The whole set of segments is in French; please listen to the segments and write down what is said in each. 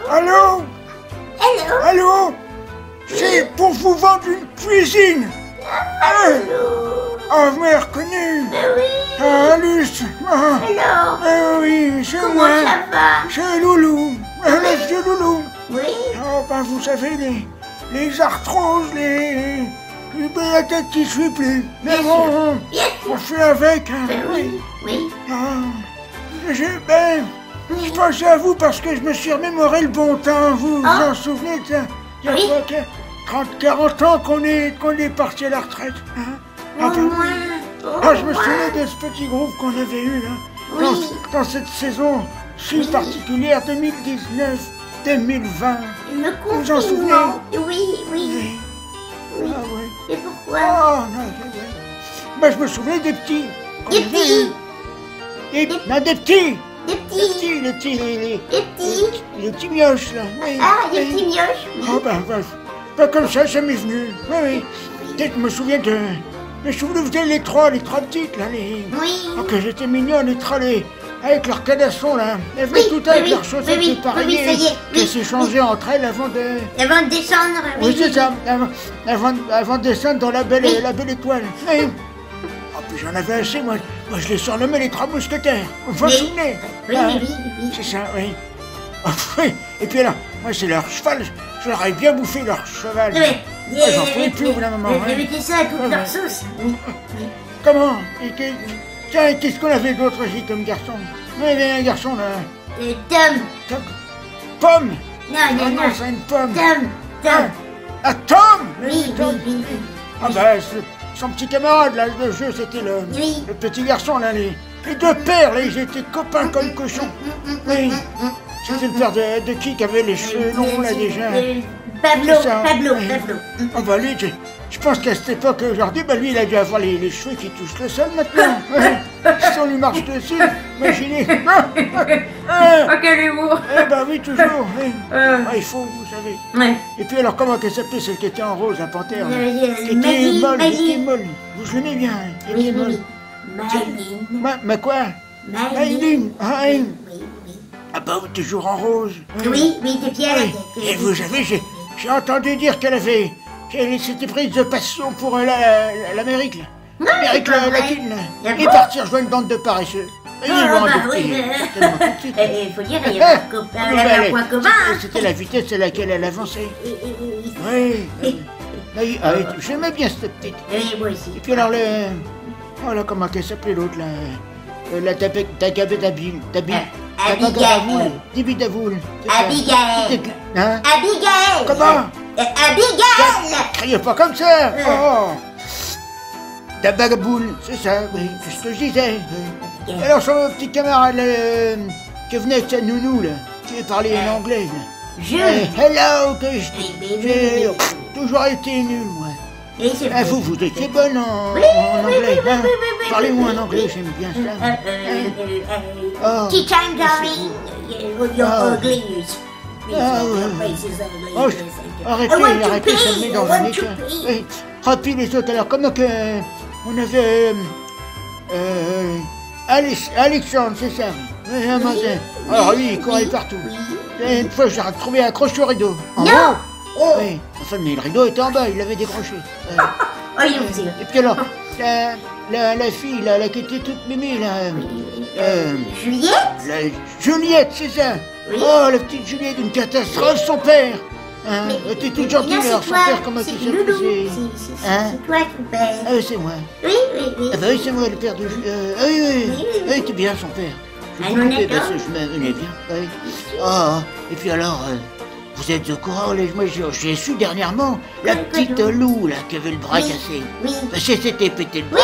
Allô? Allô? Allô? C'est pour vous vendre une cuisine. Ah, vous m'avez reconnu? Oui. Ah, Luce. Ah, Alors, oui, c'est comment moi. ça va? C'est Loulou. C'est Loulou. Oui. Oh, ben, vous savez, les arthroses, la tête qui suit plus. Mais bon, Bien on sûr. fait avec. Hein. Oui. Oui. Ah, je pensais à vous parce que je me suis remémoré le bon temps. Vous vous en souvenez de ça? Il y a Oui. quoi, 40 ans qu'on est parti à la retraite. Hein? Au ben, moins. je me souviens de ce petit groupe qu'on avait eu là, Oui. dans cette saison si particulière 2019-2020. Le Vous en souvenez? confinement. Oui. Oui. Oui. Ah ouais. Et pourquoi? Oh non, c'est vrai. Ben, je me souviens des petits. qu'on Des avait petits. eu. Non, des petits. Des petits. Les petits. Des petits. Les petits mioches là. Oui. Ah, des Oui. petits mioches. Oui. Oh ben comme ça m'est venu. Oui. Peut-être je me souviens de... Mais je vous avez les trois petites là, Oui. Oh, que j'étais mignonne, avec leur cadasson là. Elles venaient toutes avec leurs chaussettes pareilles. ça y est. Qui s'échangeaient entre elles avant de... Avant de descendre. Oui, c'est ça. Avant de descendre dans la belle étoile. Oui. Oh, puis j'en avais assez, moi je les surnommais les trois mousquetaires. Vous vous souvenez? Oui. C'est ça, oui. Oh, oui. Et puis alors, moi c'est leur cheval, je leur ai bien bouffé leur cheval. Oui. J'en pouvais plus au bout d'un moment. Vous mettez ça à toute leur sauce. Oui. Comment? Tiens, qu'est-ce qu'on avait d'autre aussi comme garçon? On avait un garçon là. Tom. Pomme! Non. C'est une pomme. Tom. Ah, Tom! Oui. Ah ben, son petit camarade là, de jeu, c'était le petit garçon là, les deux pères là, ils étaient copains comme cochons. Oui. C'était le père de qui avait les cheveux longs là déjà? Pablo. Ah bah lui, je pense qu'à cette époque, aujourd'hui, lui il a dû avoir les cheveux qui touchent le sol maintenant. Si on lui marche dessus, imaginez. Oh, quel humour. Eh ben oui, toujours. Oui. Il faut, vous savez. Ouais. Et puis alors, comment qu'elle s'appelait celle qui était en rose, la panthère là? Qui était Maïline. molle. Vous l'aimez bien, elle était molle. Maïline. Mais quoi? Maïline. Ah bah toujours en rose. Oui, des pierres. Et vous savez, j'ai entendu dire qu'elle s'était prise de passion pour l'Amérique, là. L'Amérique latine, là. Et partir rejoindre une bande de paresseux. Et ils l'ont adopté, certainement, tout de suite. Il faut dire, il y avait un point commun. C'était la vitesse à laquelle elle avançait. Oui. J'aimais bien cette petite. Oui, moi aussi. Et puis alors, comment qu'elle s'appelait l'autre, là? La Dagabédabil. Abigail. Dibidavoul. Abigail. Hein? Abigail. Comment? Abigail. Criez pas comme ça. Oh. Dabagaboul, c'est ça, oui, c'est ce que je disais. Alors son petit camarade qui venait avec sa nounou, là, qui parlait en anglais, là. Hello, que j'ai toujours été nul, moi. Vous étiez bonne en anglais, hein? Parlez-moi en anglais, j'aime bien ça. Teacher Gary, you're ugly. Arrêtez, ça me met dans un écart. Ah, puis les autres, alors comment que... On avait... Alexandre, c'est ça. Un matin. Alors lui, il courait partout. Et une fois, j'ai retrouvé accroché au rideau. En haut. Oui. Enfin, mais le rideau était en bas, il l'avait décroché. Et puis alors, la fille, là, qui était toute mémée, là... Juliette? Juliette, c'est ça. Oh, la petite Juliette, une catastrophe, son père. T'es toute gentille, alors son père, comment il s'appelle? C'est toi ton père. Ah oui, c'est moi. Oui. Ah bah oui, c'est moi le père de... oui, t'es bien son père. Je m'aimais bien, oui. Et puis alors, vous êtes au courant, moi j'ai su dernièrement, la petite Lou, là, qui avait le bras cassé. Oui. C'était pété le bras.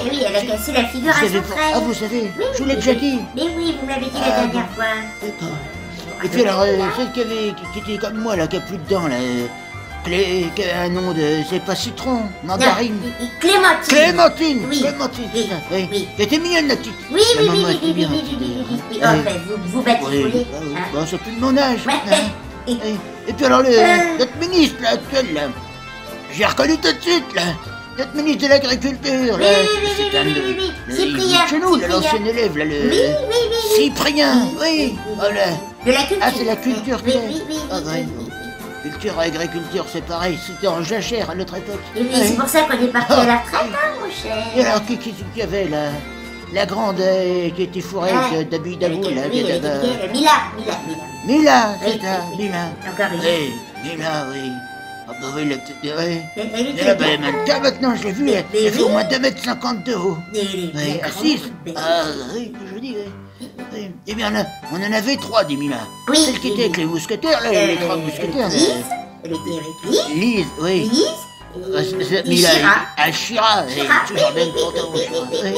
Oui, elle a cassé la figure à son frère. Ah, vous savez, je vous l'ai déjà dit. Mais oui, vous me l'avez dit la dernière fois. D'accord. Et puis alors, celle qui était comme moi, là, qui a plus de dents, là, qui a un nom de... c'est pas citron, mandarine. Clémentine. Oui. Clémentine, c'est ça, oui. Qui était mignonne, la petite. Oui. Vous batifolez. C'est plus de mon âge. Et puis alors, notre ministre, là, actuel, là, j'ai reconnu tout de suite, là. Notre ministre de l'Agriculture, là. Cyprien. Chez nous, l'ancien élève, là, le... Cyprien, oui. Voilà. De la culture. Ah, c'est la culture, Oui, c'est... oui, oui. Ah, ouais. Culture et agriculture, c'est pareil. C'était en jachère à notre époque. Et oui, c'est pour ça qu'on est parti à la retraite, hein, mon cher. Et alors, qui y avait, là? La grande qui était fourrée d'Abu Dabou, là. Oui, Mila, c'est Oui, ça, oui. Mila. Encore une. Oui, Mila, oui. Ah bah oui, la petite... Oui. Elle Et là, bah, mannequin, maintenant, je l'ai vu, elle fait au moins 2,50 m de haut. Oui, à 6. Ah oui, je dis, oui. Oui. Eh bien, là, on en avait 3, des Mila. Oui, Celle qui était avec les mousquetaires, là, les 3 mousquetaires. Elle était avec Lise. Lise, oui. Mila, Chira, toujours même pantalon Chira. Oui.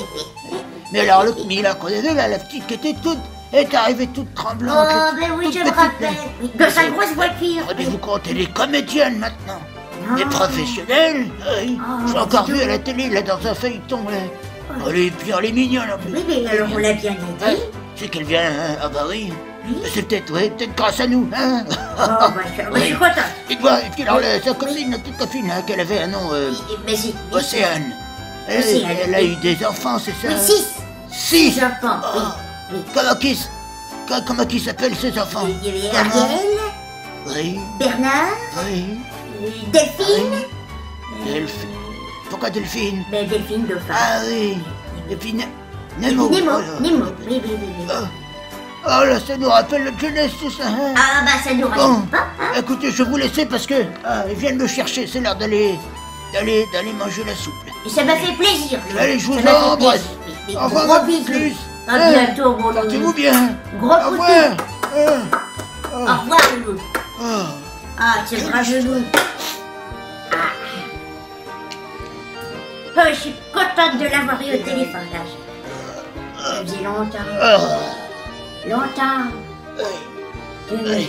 Mais alors, l'autre Mila qu'on avait, là, la petite qui était toute... Elle est arrivée toute tremblante. Oh, ben oui, je me rappelle. Dans sa grosse voiture. Rendez-vous compte, elle est comédienne maintenant. Non. Des professionnels. Oui. Oh, J'ai encore dis vu donc. à la télé, là, dans un feuilleton, là. Elle est mignonne, en plus. Oui, mais alors on l'a bien dit. Ouais. C'est qu'elle vient, hein. Ah bah oui. C'est peut-être, peut-être grâce à nous, hein. Oh, bah, je suis contente. Et puis alors, sa copine, notre petite copine, hein, qu'elle avait un nom, Mais si. Océane. Océane, Elle a oui. eu des enfants, c'est ça? Oui, 6. 6 enfants, oui. Oui. Comment qui s'appellent ces enfants? Il y avait Ariel, Oui, Bernard, oui. Delphine. Delphine. Pourquoi Delphine? Ben, Delphine Dauphin. Ah oui. Et puis Nemo. Nemo. Voilà. Nemo. Oui. Oh là, ça nous rappelle notre jeunesse, tout ça, hein? Ah, bah, ça nous Bon, rajoute pas, hein. écoutez, je vais vous laisser parce que ils viennent me chercher. C'est l'heure d'aller manger la soupe. Là. Et ça m'a fait plaisir. Allez, je vous Ça m'a fait embrasse. plaisir. Au revoir, Gros à bisous. plus. À bientôt, mon Portez-vous loulou. bien. Gros Au revoir. Au revoir, loulou. Ah, c'est le brave genou. Oh, je suis contente de l'avoir eu au téléphone, là. Ça faisait longtemps. Longtemps. Allez.